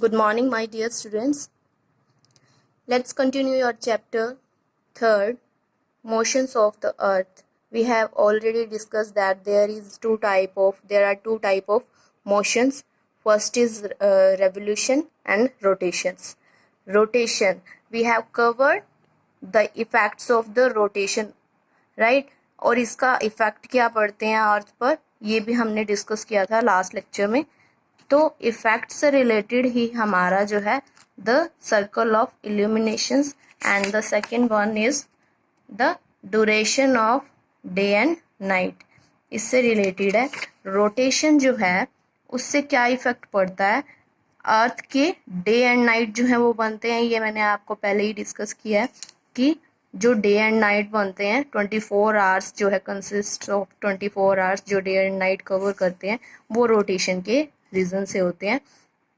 Good morning, my dear students. Let's continue your chapter 3rd, Motions of the Earth. We have already discussed that there are two type of motions. First is revolution and rotations. Rotation, we have covered the effects of the rotation, right? और इसका effect क्या पड़ते हैं अर्थ पर, ये भी हमने discuss किया था लास्ट लेक्चर में. तो इफेक्ट से रिलेटेड ही हमारा जो है the circle of illuminations and the second one is the duration of day and night. इससे रिलेटेड है. रोटेशन जो है उससे क्या इफेक्ट पड़ता है, अर्थ के डे एंड नाइट जो है वो बनते हैं. ये मैंने आपको पहले ही डिस्कस किया है कि जो डे एंड नाइट बनते हैं 24 आवर्स जो है कंसिस्ट ऑफ 24 आवर्स जो डे एंड नाइट कवर करते हैं वो रोटेशन के रीजन से होते हैं.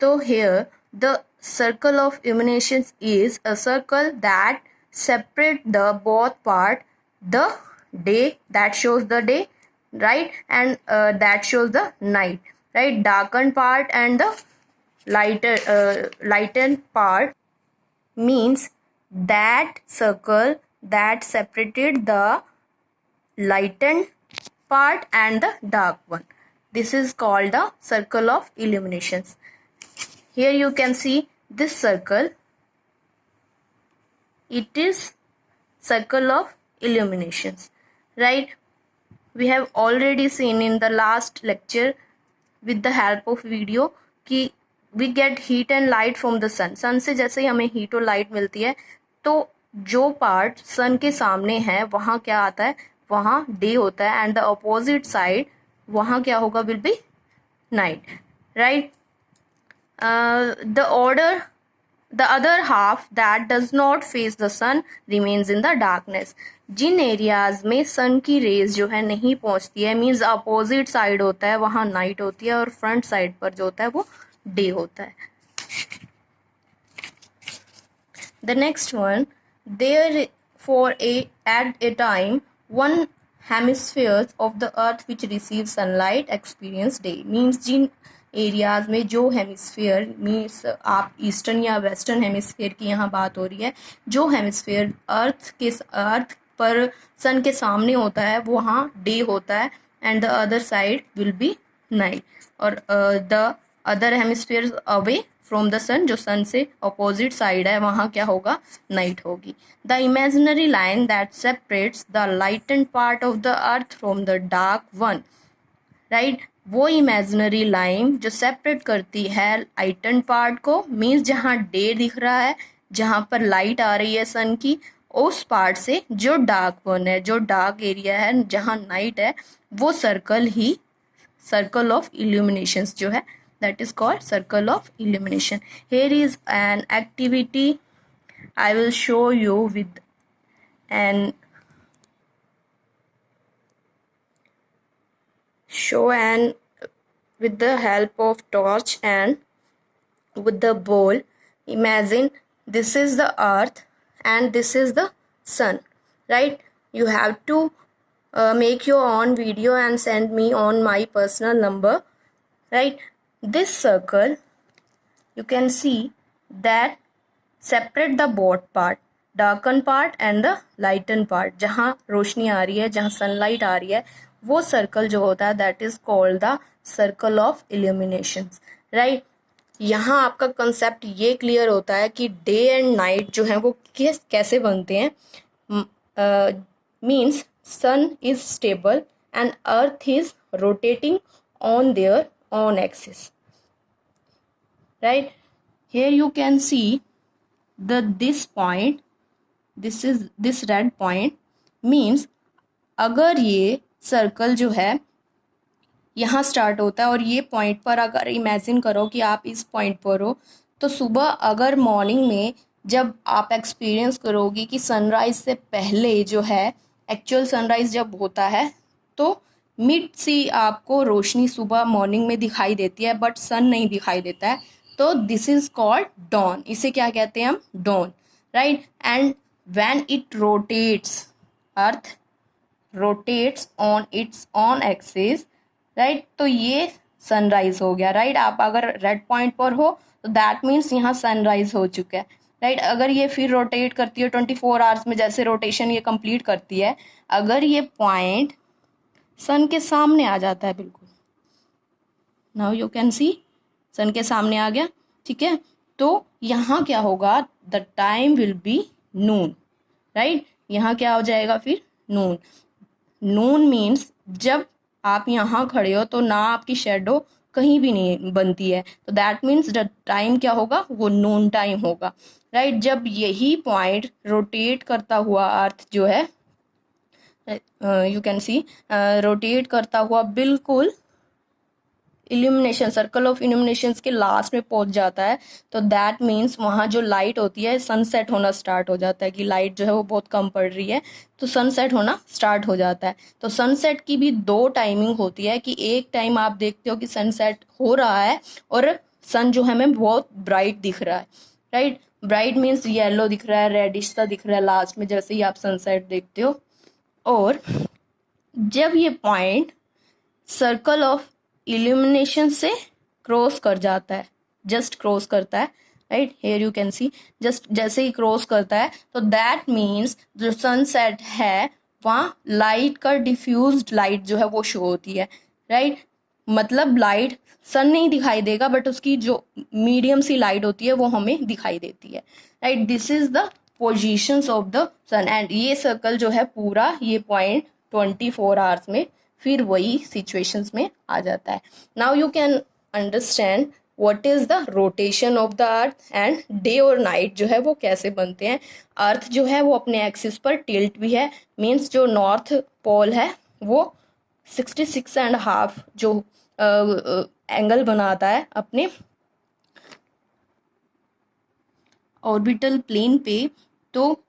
तो here the circle of illuminations is a circle that separate the both part, the day that shows the day, right, and that shows the night, right. Darkened part and the lightened part means that circle that separated the lightened part and the dark one. This is called the circle of illuminations. Here you can see this circle. It is circle of illuminations, right. We have already seen in the last lecture with the help of video कि we get heat and light from the sun. sun से जैसे ही हमें heat और light मिलती है तो जो part sun के सामने है वहाँ क्या आता है, वहाँ day होता है, and the opposite side वहाँ क्या होगा, will be night, right. The other half that does not face the sun remains in the darkness. जिन एरियाज में सन की रेज जो है नहीं पहुंचती है, मीन्स अपोजिट साइड होता है, वहां नाइट होती है, और फ्रंट साइड पर जो होता है वो डे होता है. The next one, therefore at a time one hemisphere of the earth which receives sunlight experience day. Means Jin areas में जो हेमिस्फीयर, मीन्स आप ईस्टर्न या वेस्टर्न हेमिस्फीयर की यहाँ बात हो रही है, जो हेमिस्फीयर अर्थ पर सन के सामने होता है वहाँ डे होता है, and the other side will be night. और the other hemisphere away from the sun, जो सन से अपोजिट साइड है वहाँ क्या होगा, नाइट होगी. The imaginary line that separates the lightened part of the earth from the dark one, right. वो imaginary line जो सेपरेट करती है लाइटेंड पार्ट को, मीन्स जहाँ डे दिख रहा है, जहाँ पर लाइट आ रही है सन की, उस पार्ट से जो डार्क वन है, जो डार्क एरिया है, जहाँ नाइट है, वो circle he circle of illuminations जो है, that is called circle of illumination. Here is an activity I will show you with the help of torch and with the bowl. Imagine this is the earth and this is the sun, right. You have to make your own video and send me on my personal number, right. This circle you can see that separate the both part, darken part and the lighten part. जहाँ रोशनी आ रही है, जहाँ sunlight आ रही है, वो circle जो होता है that is called the circle of illuminations, right. यहाँ आपका concept ये clear होता है कि day and night जो है वो कैसे बनते हैं. Means sun is stable and earth is rotating on their on axis, right. Here you can see this point, this red point means अगर ये सर्कल जो है यहाँ स्टार्ट होता है और ये पॉइंट पर, अगर इमेजिन करो कि आप इस पॉइंट पर हो, तो सुबह अगर मॉर्निंग में जब आप एक्सपीरियंस करोगे कि सनराइज से पहले जो है एक्चुअल सनराइज जब होता है तो मिड सी आपको रोशनी सुबह मॉर्निंग में दिखाई देती है, बट सन नहीं दिखाई देता है, तो दिस इज कॉल्ड डॉन. इसे क्या कहते हैं हम, dawn, right. And when it rotates, earth rotates on its on axis, right, तो ये सनराइज हो गया, राइट. आप अगर रेड पॉइंट पर हो तो दैट मीन्स यहाँ सनराइज हो चुका है, राइट। अगर ये फिर रोटेट करती है 24 आवर्स में, जैसे रोटेशन ये कंप्लीट करती है, अगर ये पॉइंट सन के सामने आ जाता है, बिल्कुल नाउ यू कैन सी सन के सामने आ गया, ठीक है, तो यहाँ क्या होगा, the time will be Noon, right. यहाँ क्या हो जाएगा फिर, नून। नून मीन्स जब आप यहाँ खड़े हो तो ना आपकी शेडो कहीं भी नहीं बनती है, तो दैट मीन्स द टाइम क्या होगा, वो नून टाइम होगा, राइट। जब यही पॉइंट रोटेट करता हुआ अर्थ जो है, यू कैन सी रोटेट करता हुआ बिल्कुल इल्यूमिनेशन, सर्कल ऑफ इल्यूमिनेशन के लास्ट में पहुंच जाता है, तो दैट मीन्स वहाँ जो लाइट होती है सनसेट होना स्टार्ट हो जाता है, कि लाइट जो है वो बहुत कम पड़ रही है, तो सनसेट होना स्टार्ट हो जाता है। तो सनसेट की भी दो टाइमिंग होती है, कि एक टाइम आप देखते हो कि सनसेट हो रहा है और सन जो है हमें बहुत ब्राइट दिख रहा है, राइट। ब्राइट मीन्स येलो दिख रहा है, रेडिश सा दिख रहा है लास्ट में जैसे ही आप सनसेट देखते हो। और जब ये पॉइंट सर्कल ऑफ इल्यूमिनेशन से क्रॉस कर जाता है, जस्ट क्रॉस करता है, right, here you can see, just जैसे ही क्रॉस करता है, तो दैट मीन्स जो सनसेट है वहाँ लाइट का डिफ्यूज्ड लाइट जो है वो शो होती है, राइट। मतलब लाइट सन नहीं दिखाई देगा, बट उसकी जो मीडियम सी लाइट होती है वो हमें दिखाई देती है, right. This is the positions of the sun, and ये सर्कल जो है पूरा ये पॉइंट 24 आवर्स में फिर वही सिचुएशंस में आ जाता है। Now you can understand what is the rotation of the earth and day और नाइट जो है वो कैसे बनते हैं। अर्थ जो है वो अपने एक्सिस पर टिल्ट भी है, मीन्स जो नॉर्थ पोल है वो 66.5 जो एंगल बनाता है अपने ऑर्बिटल प्लेन पे। तो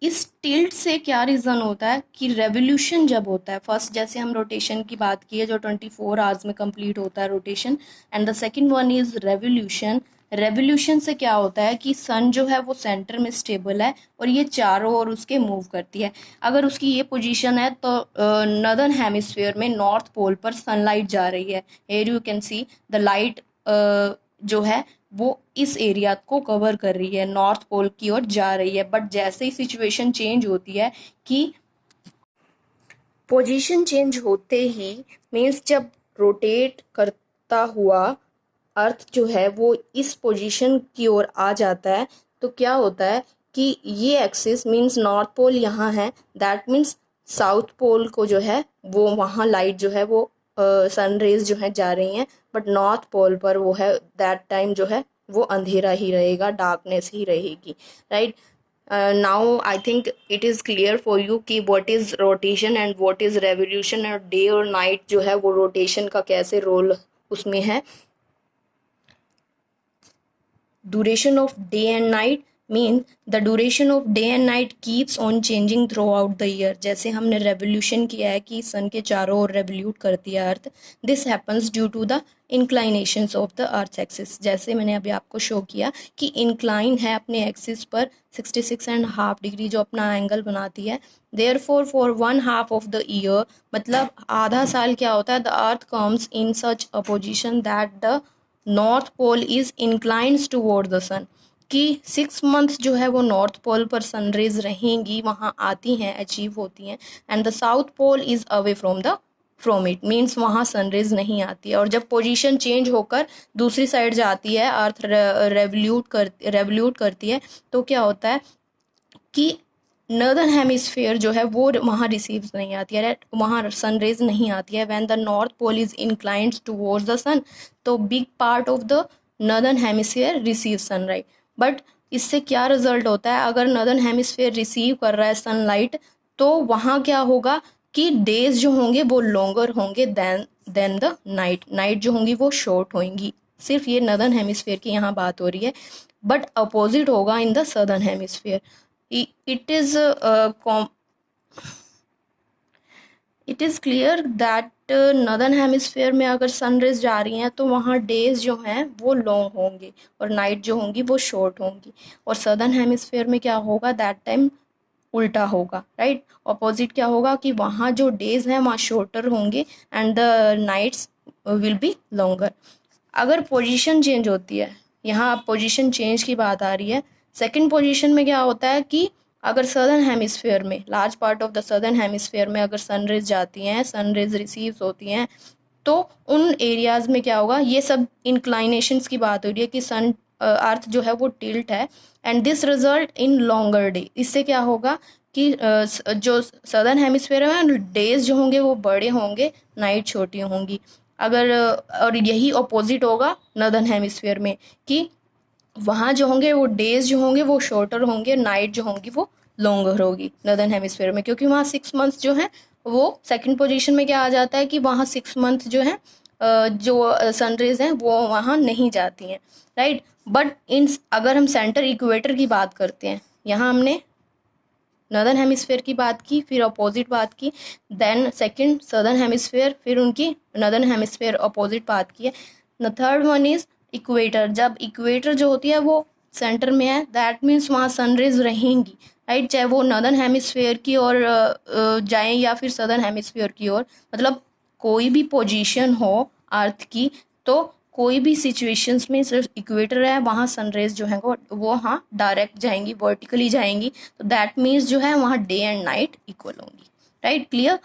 इस टिल्ट से क्या रीज़न होता है कि रेवोल्यूशन जब होता है, फर्स्ट जैसे हम रोटेशन की बात की है जो 24 आवर्स में कंप्लीट होता है rotation, and the second one is revolution. Revolution से क्या होता है कि सन जो है वो सेंटर में स्टेबल है और ये चारों ओर उसके मूव करती है। अगर उसकी ये पोजीशन है तो नॉर्दर्न हेमिस्फीयर में नॉर्थ पोल पर सनलाइट जा रही है, here you can see the light जो है वो इस एरिया को कवर कर रही है, नॉर्थ पोल की ओर जा रही है। बट जैसे ही सिचुएशन चेंज होती है कि पोजीशन चेंज होते ही, मीन्स जब रोटेट करता हुआ अर्थ जो है वो इस पोजीशन की ओर आ जाता है, तो क्या होता है कि ये एक्सिस मीन्स नॉर्थ पोल यहाँ है, दैट मीन्स साउथ पोल को जो है वो वहाँ लाइट जो है वो सन रेज जो है जा रही हैं, बट नॉर्थ पोल पर वो है दैट टाइम जो है वो अंधेरा ही रहेगा, डार्कनेस ही रहेगी, right. Now I think it is clear for you कि what is rotation and what is revolution, और डे और नाइट जो है वो रोटेशन का कैसे रोल उसमें है। Duration of day and night means the duration of day and night keeps on changing throughout the year। जैसे हमने रेवोल्यूशन किया है कि सन के चारों ओर रेवोल्यूट करती है earth, this happens due to the inclinations of the earth axis. जैसे मैंने अभी आपको शो किया कि इंक्लाइन है अपने एक्सिस पर 66.5 डिग्री जो अपना एंगल बनाती है, therefore for 1/2 of the year, मतलब आधा साल क्या होता है, the earth comes in such a position that the north pole is inclines toward the sun, कि 6 मंथ्स जो है वो नॉर्थ पोल पर सनरेज रहेंगी, वहाँ आती हैं, अचीव होती हैं, and the south pole is away from it, means वहाँ सनरेज नहीं आती है। और जब पोजीशन चेंज होकर दूसरी साइड जाती है, अर्थ रेवल्यूट करती है, तो क्या होता है कि नॉर्दर्न हेमिस्फीयर जो है वो वहाँ रिसीव नहीं आती है, वहाँ सनरेज नहीं आती है। When the north pole is inclined towards the sun, तो big part of the northern hemisphere receive sunlight. But इससे क्या रिजल्ट होता है, अगर नॉर्दर्न हेमिस्फीयर रिसीव कर रहा है सनलाइट, तो वहाँ क्या होगा कि डेज जो होंगे वो लॉन्गर होंगे देन द नाइट जो होंगी वो शॉर्ट होंगी। सिर्फ ये नॉर्दर्न हेमिस्फीयर की यहाँ बात हो रही है, बट अपोजिट होगा in the southern hemisphere. It is clear that northern hemisphere में अगर सनरेज जा रही हैं तो वहाँ डेज जो हैं वो लॉन्ग होंगे और नाइट जो होंगी वो शॉर्ट होंगी, और सदर्न हेमिस्फीयर में क्या होगा, दैट टाइम उल्टा होगा, राइट। अपोजिट क्या होगा कि वहाँ जो डेज हैं वहाँ शॉर्टर होंगे and the nights will be longer. अगर पोजीशन चेंज होती है, यहाँ पोजीशन चेंज की बात आ रही है, सेकंड पोजीशन में क्या होता है कि अगर सदर्न हेमिस्फीयर में, large part of the southern hemisphere में अगर सनरेज जाती हैं, सनरेज रिसीव्स होती हैं, तो उन एरियाज में क्या होगा, ये सब इंक्लाइनेशंस की बात हो रही है कि सन अर्थ जो है वो टिल्ट है, and this result in longer day. इससे क्या होगा कि जो सदर्न हेमिस्फीयर है डेज जो होंगे वो बड़े होंगे, नाइट छोटी होंगी। अगर और यही अपोजिट होगा नॉर्दर्न हेमिस्फीयर में कि वहाँ जो होंगे वो डेज जो होंगे वो शॉर्टर होंगे, नाइट जो होंगी वो लॉन्गर होगी नॉर्दर्न हेमिस्फीयर में, क्योंकि वहाँ 6 मंथ्स जो है वो सेकंड पोजीशन में क्या आ जाता है कि वहाँ 6 मंथ जो है जो सनरेज हैं वो वहाँ नहीं जाती हैं, राइट। बट इन अगर हम सेंटर इक्वेटर की बात करते हैं, यहाँ हमने नॉर्दर्न हेमिस्फीयर की बात की, फिर अपोजिट बात की, देन सेकंड सदर्न हेमिस्फीयर, फिर उनकी नॉर्दर्न हेमिस्फीयर अपोजिट बात की है। The third one is equator. जब इक्वेटर जो होती है वो सेंटर में है, दैट मीन्स वहाँ सनरेज रहेंगी, राइट, चाहे वो नॉर्दर्न हेमिस्फीयर की ओर जाएं या फिर सदर्न हेमिस्फीयर की ओर। मतलब कोई भी पोजीशन हो अर्थ की, तो कोई भी सिचुएशंस में सिर्फ इक्वेटर है वहाँ सनरेज जो है वो हाँ डायरेक्ट जाएंगी, वर्टिकली जाएंगी, तो दैट मीन्स जो है वहाँ डे एंड नाइट इक्वल होंगी, right, clear.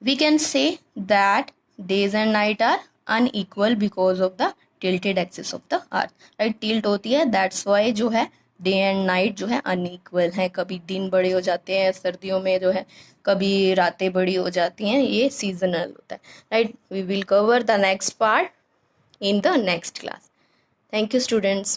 we can say that days and night are unequal because of the tilted axis of the earth, right, tilt होती है, that's why जो है डे एंड नाइट जो है अनइक्वल है। कभी दिन बड़े हो जाते हैं सर्दियों में जो है, कभी रातें बड़ी हो जाती हैं, ये सीजनल होता है, right. We will cover the next part in the next class. Thank you, students.